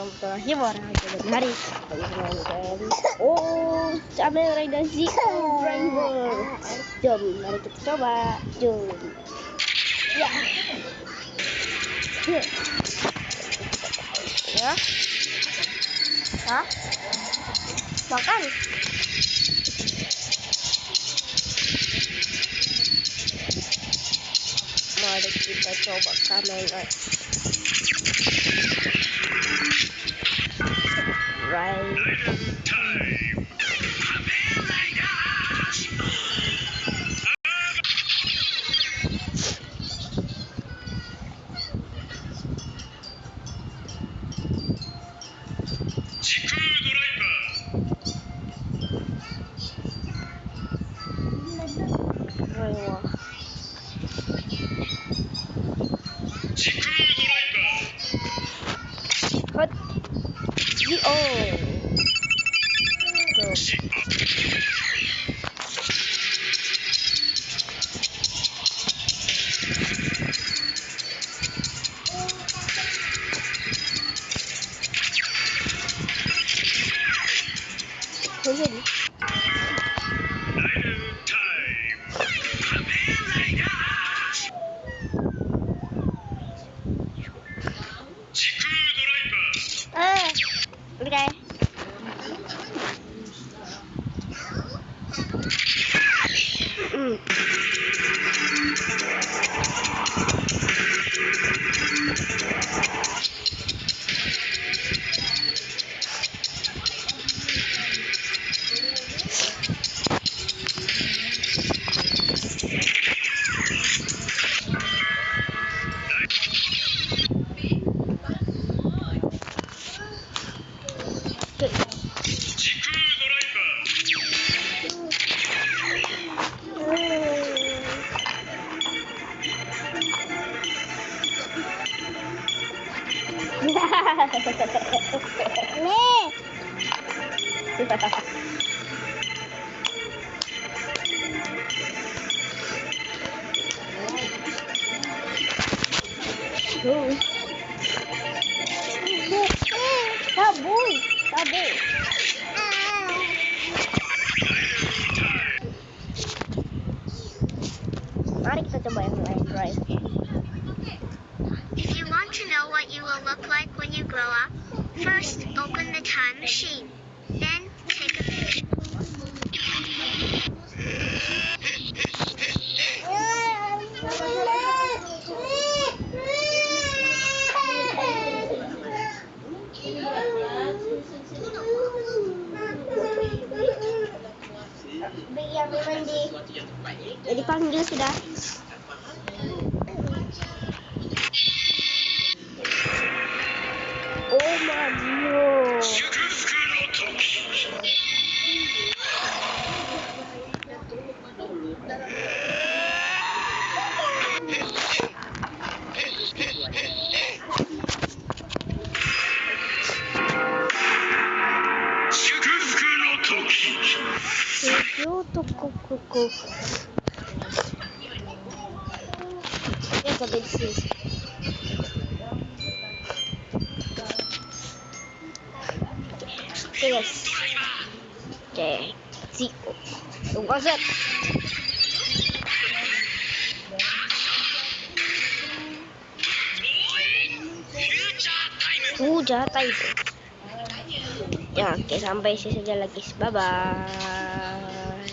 warahmatullahi wabarakatuh. Mari kita mainkan. Oh, Kamen Rider Zero Driver. Jom, mari kita coba. Jom. Ya. Ya. Hah? Makan. Mari kita coba Kamen Rider. Hot Gio. Jadi. Udah. Kabul. Mari kita coba yang lain, right? If you want to know what you will look like when you grow up, first open the time machine. Then take a picture. Jadi panggil sudah. Oh Mario. Kuku. Ya sampai di sini. Oke guys. Oke. Tunggu set. Jatah itu. Ya oke, sampai sini saja lagi. Bye bye.